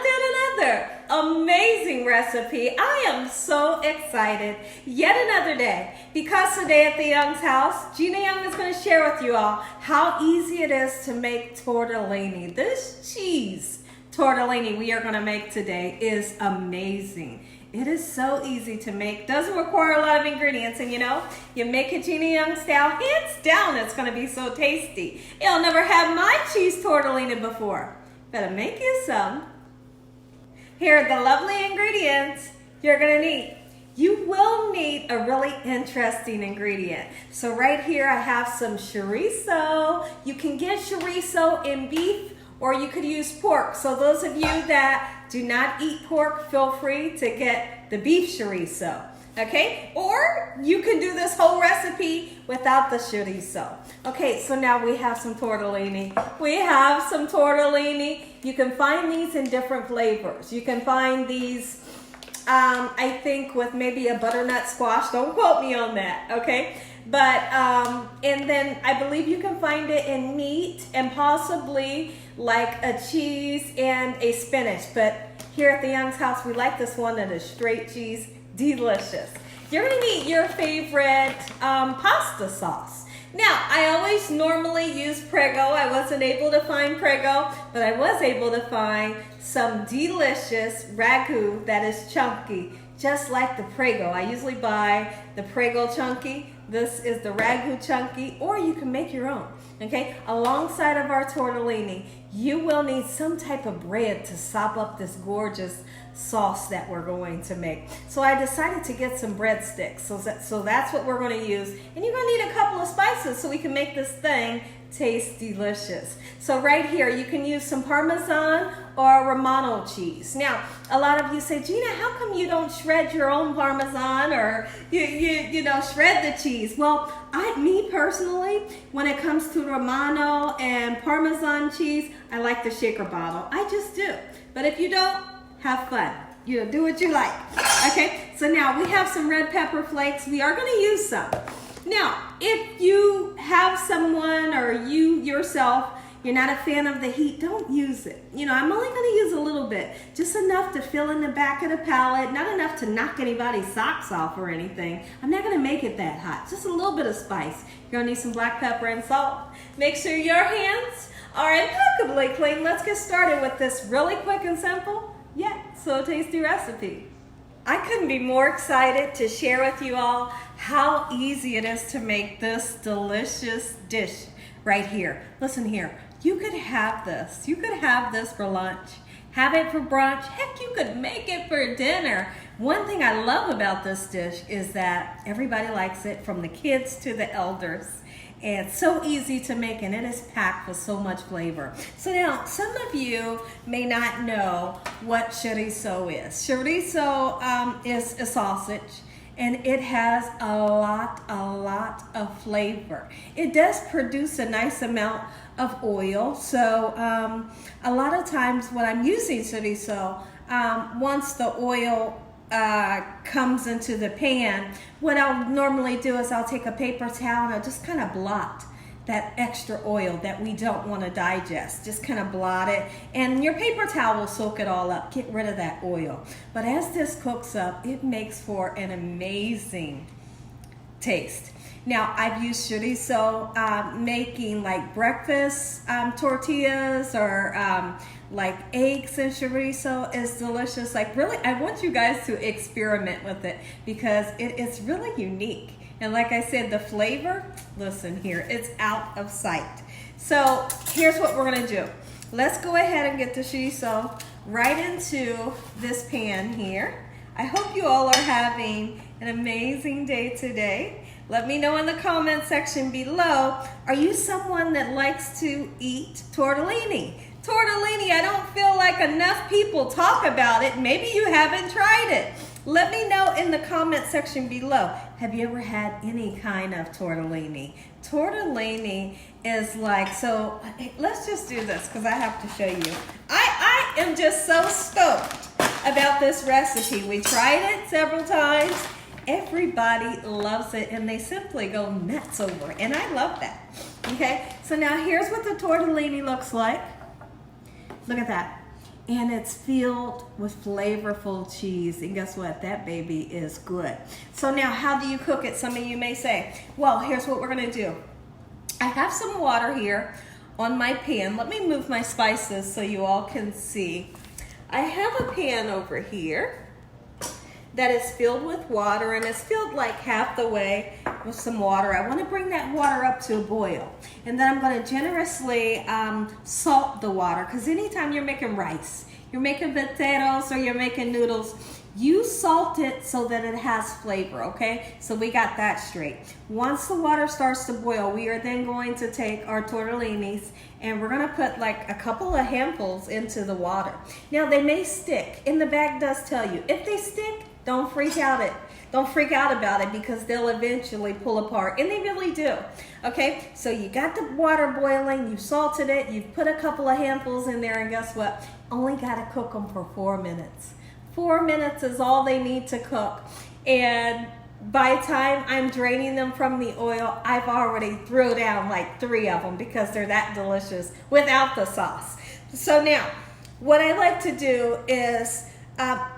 at another amazing recipe. I am so excited. Yet another day. Because today at the Young's house, Gina Young is going to share with you all how easy it is to make tortellini. This cheese tortellini we are going to make today is amazing. It is so easy to make. Doesn't require a lot of ingredients, and you know, you make it Gina Young style, hands down it's going to be so tasty. You'll never have my cheese tortellini before. Better make you some. Here are the lovely ingredients you're going to need. You will need a really interesting ingredient. So right here I have some chorizo. You can get chorizo in beef or you could use pork. So those of you that do not eat pork, feel free to get the beef chorizo. Okay, or you can do this whole recipe without the chorizo. Okay, so now we have some tortellini. You can find these in different flavors. You can find these, I think, with maybe a butternut squash. Don't quote me on that, okay? But, and then I believe you can find it in meat and possibly like a cheese and a spinach. But here at the Young's house, we like this one that is straight cheese. Delicious. You're going to need your favorite pasta sauce. Now, I always normally use Prego. I wasn't able to find Prego, but I was able to find some delicious RAGU that is chunky, just like the Prego. I usually buy the Prego chunky. This is the RAGU chunky, or you can make your own. Okay, alongside of our tortellini, you will need some type of bread to sop up this gorgeous sauce that we're going to make. So I decided to get some breadsticks. So that's what we're going to use. And you're going to need a couple of spices so we can make this thing taste delicious. So right here, you can use some Parmesan or RAMANO cheese. Now, a lot of you say, Gina, how come you don't shred your own Parmesan or you know, shred the cheese? Well, me personally, when it comes to RAMANO and Parmesan cheese, I like the shaker bottle. I just do. But if you don't, have fun. You know, do what you like. Okay, so now we have some red pepper flakes. We are going to use some. Now, if you have someone or you yourself, you're not a fan of the heat, don't use it. You know, I'm only going to use a little bit, just enough to fill in the back of the palette, not enough to knock anybody's socks off or anything. I'm not going to make it that hot, just a little bit of spice. You're going to need some black pepper and salt. Make sure your hands are impeccably clean. Let's get started with this really quick and simple, yet so tasty recipe. I couldn't be more excited to share with you all how easy it is to make this delicious dish right here. Listen here, you could have this. You could have this for lunch, have it for brunch. Heck, you could make it for dinner. One thing I love about this dish is that everybody likes it, from the kids to the elders. And it's so easy to make, and it is packed with so much flavor. So now, some of you may not know what chorizo is. Chorizo is a sausage, and it has a lot of flavor. It does produce a nice amount of oil. So a lot of times when I'm using chorizo, once the oil comes into the pan, what I'll normally do is I'll take a paper towel and I'll just kind of blot that extra oil that we don't want to digest. Just kind of blot it, and your paper towel will soak it all up, get rid of that oil. But as this cooks up, it makes for an amazing taste. Now, I've used chorizo making like breakfast tortillas, or like eggs and chorizo is delicious. Like, really, I want you guys to experiment with it because it is really unique. And like I said, the flavor, listen here, it's out of sight. So here's what we're gonna do. Let's go ahead and get the chorizo right into this pan here. I hope you all are having an amazing day today. Let me know in the comment section below, are you someone that likes to eat tortellini? Tortellini, I don't feel like enough people talk about it. Maybe you haven't tried it. Let me know in the comment section below. Have you ever had any kind of tortellini? Tortellini is like, so let's just do this because I have to show you. I am just so stoked about this recipe. We tried it several times. Everybody loves it and they simply go nuts over it. And I love that. Okay, so now here's what the tortellini looks like. Look at that. and it's filled with flavorful cheese. And guess what? That baby is good. So now, how do you cook it? Some of you may say, well, here's what we're gonna do. I have some water here on my pan. Let me move my spices so you all can see. I have a pan over here that is filled with water, and it's filled like half the way with some water. I want to bring that water up to a boil, and then I'm going to generously salt the water, because anytime you're making rice, you're making potatoes, or you're making noodles, you salt it so that it has flavor, okay? So we got that straight. Once the water starts to boil, we are then going to take our tortellinis, and we're gonna put like a couple of handfuls into the water. Now they may stick, and the bag does tell you, if they stick, don't freak out about it, because they'll eventually pull apart, and they really do. Okay, so you got the water boiling, you salted it, you've put a couple of handfuls in there, and guess what? Only gotta cook them for 4 minutes. 4 minutes is all they need to cook. And by the time I'm draining them from the oil, I've already threw down like 3 of them, because they're that delicious without the sauce. So now, what I like to do is,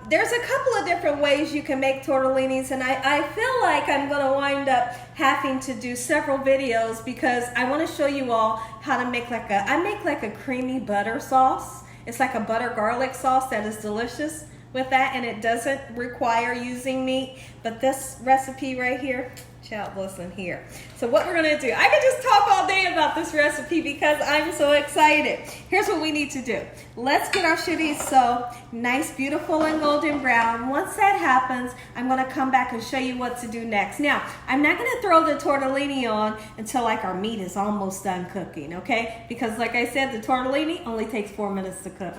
there's a couple of different ways you can make tortellinis, and I feel like I'm going to wind up having to do several videos, because I want to show you all how to make I make like a creamy butter sauce. It's like a butter garlic sauce that is delicious with that, and it doesn't require using meat. But this recipe right here, child, listen here. So what we're gonna do, I could just talk all day about this recipe because I'm so excited. Here's what we need to do. Let's get our chorizo nice, beautiful, and golden brown. Once that happens, I'm gonna come back and show you what to do next. Now, I'm not gonna throw the tortellini on until like our meat is almost done cooking, okay? Because like I said, the tortellini only takes 4 minutes to cook.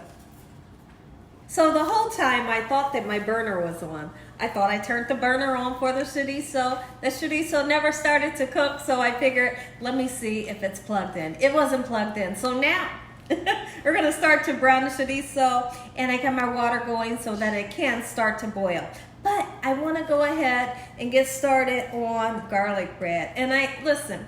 So the whole time I thought that my burner was on. I thought I turned the burner on for the chorizo. The chorizo never started to cook, so I figured, let me see if it's plugged in. It wasn't plugged in. So now we're gonna start to brown the chorizo, and I got my water going so that it can start to boil. But I wanna go ahead and get started on garlic bread. And listen,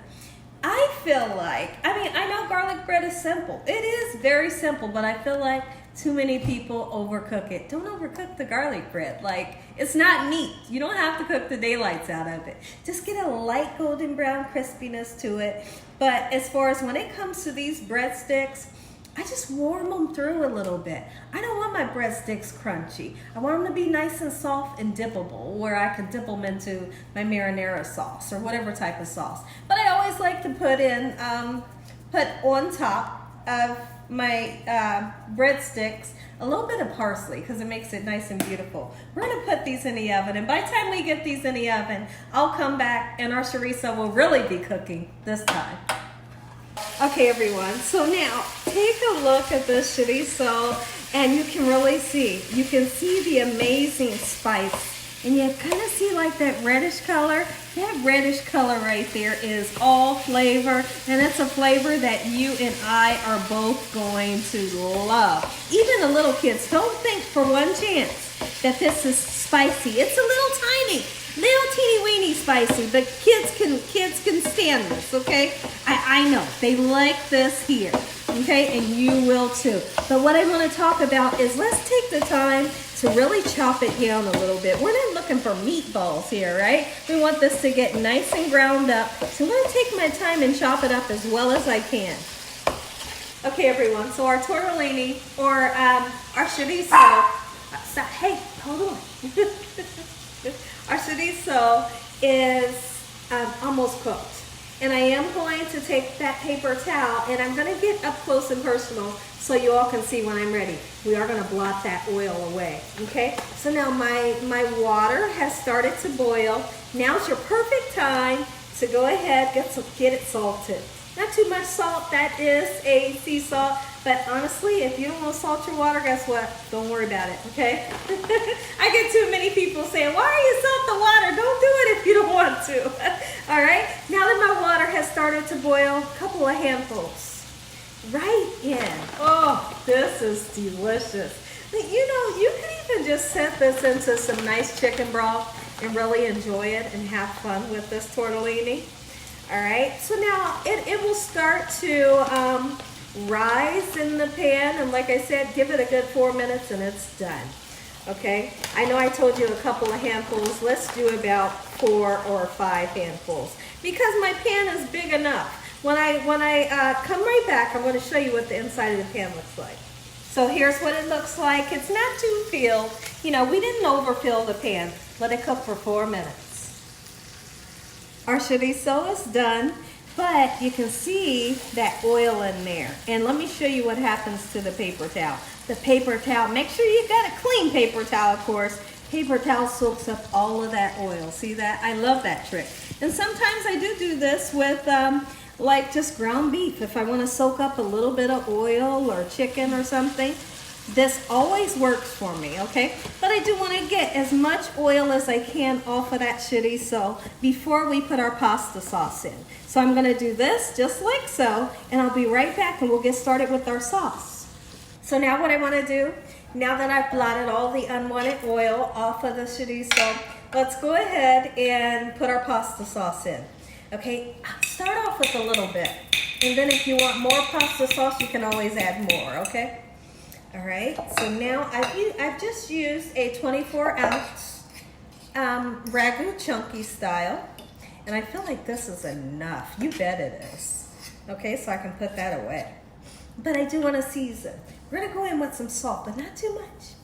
I feel like, I know garlic bread is simple. It is very simple, but I feel like too many people overcook it. Don't overcook the garlic bread. Like, it's not meat. You don't have to cook the daylights out of it. Just get a light golden brown crispiness to it. But as far as when it comes to these breadsticks, I just warm them through a little bit. I don't want my breadsticks crunchy. I want them to be nice and soft and dippable, where I can dip them into my marinara sauce or whatever type of sauce. But I always like to put on top of my breadsticks a little bit of parsley, because it makes it nice and beautiful. We're gonna put these in the oven, and by the time we get these in the oven, I'll come back and our chorizo will really be cooking this time. Okay everyone, so now take a look at this chorizo, and you can really see, you can see the amazing spice. And you kind of see like that reddish color. That reddish color right there is all flavor, and it's a flavor that you and I are both going to love. Even the little kids, don't think for one chance that this is spicy. It's a little teeny weeny spicy, but kids can stand this, okay? I know, they like this here, okay? And you will too. But what I want to talk about is, let's take the time to really chop it down a little bit. We're not looking for meatballs here, right? We want this to get nice and ground up. So I'm gonna take my time and chop it up as well as I can. Okay everyone, so our tortellini, or our chorizo, hey, hold on. Our chorizo is almost cooked. And I am going to take that paper towel, and I'm gonna get up close and personal so you all can see when I'm ready. We are gonna blot that oil away, okay? So now my water has started to boil. Now's your perfect time to go ahead, get it salted. Not too much salt, that is a sea salt, but honestly, if you don't want to salt your water, guess what? Don't worry about it, okay? I get too many people saying, why are you salt the water? Don't do it if you don't want to. All right, now that my water has started to boil, a couple of handfuls right in. Oh, this is delicious. You know, you can even just set this into some nice chicken broth and really enjoy it and have fun with this tortellini. All right, so now it will start to rise in the pan, and like I said, give it a good 4 minutes and it's done. Okay, I know I told you a couple of handfuls. Let's do about 4 or 5 handfuls because my pan is big enough. When I come right back, I'm going to show you what the inside of the pan looks like. So here's what it looks like. It's not too filled. You know, we didn't overfill the pan. Let it cook for 4 minutes. Our chorizo is done, but you can see that oil in there. And let me show you what happens to the paper towel. The paper towel, make sure you got a clean paper towel, of course. Paper towel soaks up all of that oil. See that? I love that trick. And sometimes I do this with like just ground beef. If I want to soak up a little bit of oil or chicken or something, this always works for me, okay? But I do want to get as much oil as I can off of that chorizo before we put our pasta sauce in. So I'm going to do this just like so, and I'll be right back and we'll get started with our sauce. So now what I want to do, now that I've blotted all the unwanted oil off of the chorizo, let's go ahead and put our pasta sauce in. Okay, I'll start off with a little bit. And then if you want more pasta sauce, you can always add more, okay? All right, so now I've just used a 24-ounce RAGU chunky style. And I feel like this is enough. You bet it is. Okay, so I can put that away. But I do want to season. We're going to go in with some salt, but not too much.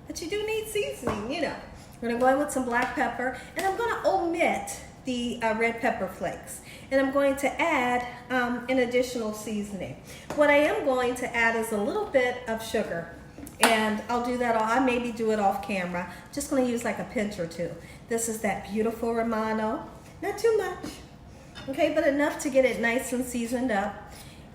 But you do need seasoning, you know. We're going to go in with some black pepper, and I'm going to omit the red pepper flakes. And I'm going to add an additional seasoning. What I am going to add is a little bit of sugar. And I'll do that, I maybe do it off camera. Just going to use like a pinch or two. This is that beautiful RAMANO. Not too much, okay, but enough to get it nice and seasoned up.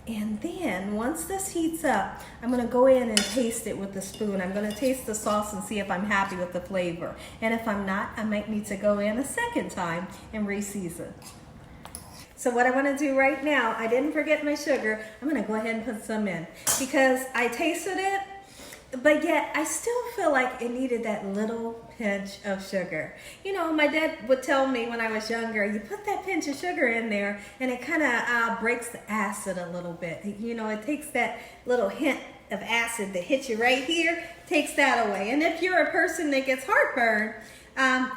And then once this heats up, I'm gonna go in and taste it with the spoon. I'm gonna taste the sauce and see if I'm happy with the flavor. And if I'm not, I might need to go in a second time and re-season. So what I wanna do right now, I didn't forget my sugar. I'm gonna go ahead and put some in because I tasted it, but yet I still feel like it needed that little pinch of sugar. You know, my dad would tell me when I was younger, you put that pinch of sugar in there and it kind of breaks the acid a little bit. You know, it takes that little hint of acid that hits you right here, takes that away. And if you're a person that gets heartburn,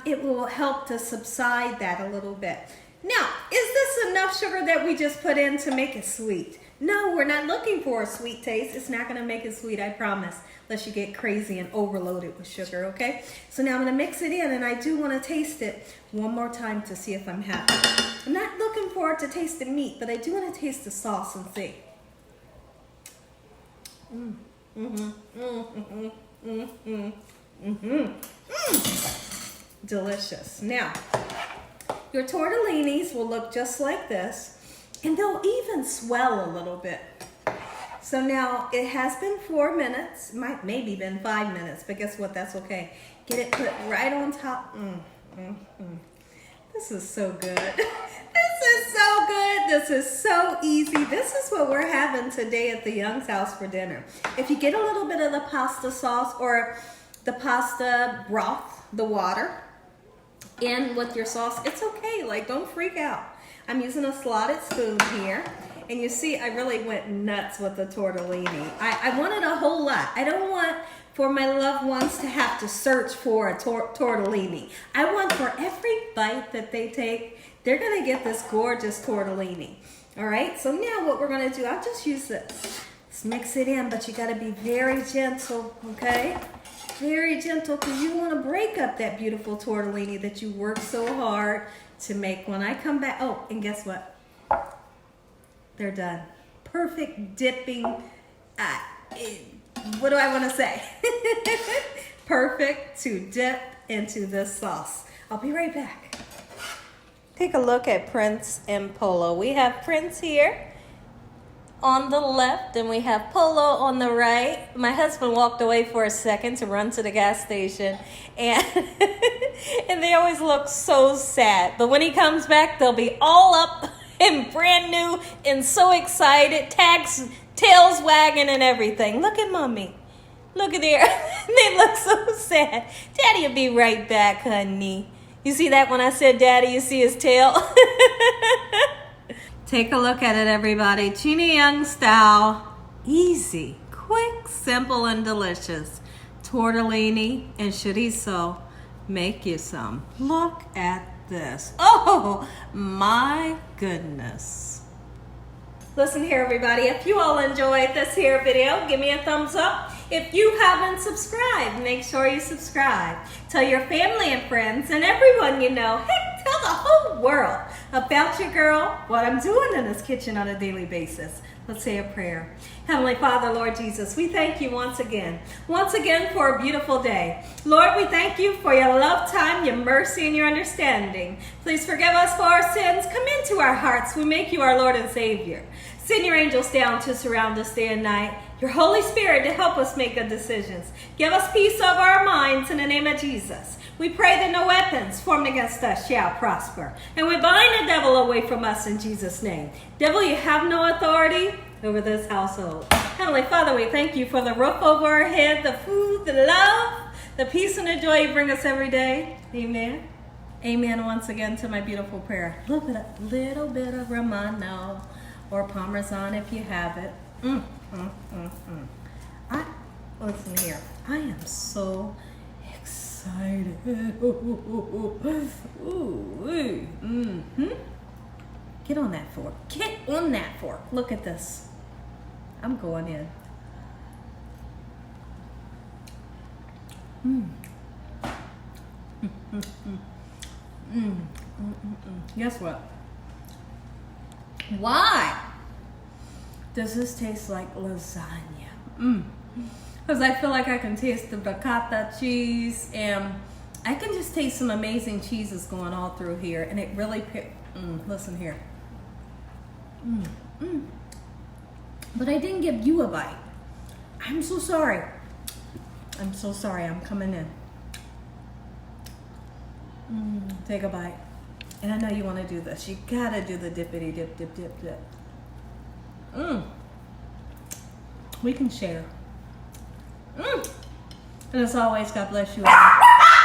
it will help to subside that a little bit. Now, is this enough sugar that we just put in to make it sweet? No, we're not looking for a sweet taste. It's not going to make it sweet, I promise, unless you get crazy and overload it with sugar, okay? So now I'm going to mix it in, and I do want to taste it one more time to see if I'm happy. I'm not looking for it to taste the meat, but I do want to taste the sauce and see. Delicious. Now, your tortellinis will look just like this. And they'll even swell a little bit. So now it has been 4 minutes, might maybe been 5 minutes, but guess what? That's okay. Get it put right on top. This is so good. This is so good. This is so easy. This is what we're having today at the Young's house for dinner. If you get a little bit of the pasta sauce or the pasta broth, the water, in with your sauce, it's okay. Like, don't freak out. I'm using a slotted spoon here, and you see I really went nuts with the tortellini. I wanted a whole lot. I don't want for my loved ones to have to search for a tortellini. I want for every bite that they take, they're gonna get this gorgeous tortellini. All right, so now what we're gonna do, I'll just use this. Let's mix it in, but you gotta be very gentle, okay? Very gentle, because you wanna break up that beautiful tortellini that you worked so hard to make. When I come back, oh, and guess what? They're done. Perfect dipping, what do I want to say? Perfect to dip into this sauce. I'll be right back. Take a look at Prince and Polo. We have Prince here on the left and we have Polo on the right. My husband walked away for a second to run to the gas station, and and they always look so sad. But when he comes back, they'll be all up and brand new and so excited, tails wagging and everything. Look at mommy. Look at there. They look so sad. Daddy will be right back, honey. You see that when I said daddy, you see his tail? Take a look at it, everybody. Gina Young Style easy, quick, simple, and delicious tortellini and chorizo. Make you some. Look at this. Oh my goodness. Listen here, everybody. If you all enjoyed this here video, give me a thumbs up. If you haven't subscribed, make sure you subscribe. Tell your family and friends and everyone you know, heck, tell the whole world about your girl, what I'm doing in this kitchen on a daily basis. Let's say a prayer. Heavenly Father, Lord Jesus, we thank you once again for a beautiful day. Lord, we thank you for your love time, your mercy, and your understanding. Please forgive us for our sins. Come into our hearts. We make you our Lord and Savior. Send your angels down to surround us day and night. Your Holy Spirit to help us make good decisions. Give us peace over our minds in the name of Jesus. We pray that no weapons formed against us shall prosper. And we bind the devil away from us in Jesus' name. Devil, you have no authority over this household. Heavenly Father, we thank you for the roof over our head, the food, the love, the peace and the joy you bring us every day. Amen. Amen once again to my beautiful prayer. A little bit of RAMANO or Parmesan if you have it. Listen here. I am so excited. Get on that fork. Get on that fork. Look at this. I'm going in. Guess what? Why does this taste like lasagna? Because I feel like I can taste the ricotta cheese, and I can just taste some amazing cheeses going all through here, and it really listen here. But I didn't give you a bite. I'm so sorry. I'm so sorry. I'm coming in. Take a bite. And I know you want to do this. You gotta do the dippity dip, dip, dip, dip. We can share. And as always, God bless you all.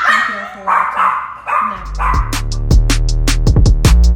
Thank you all for watching. Good night.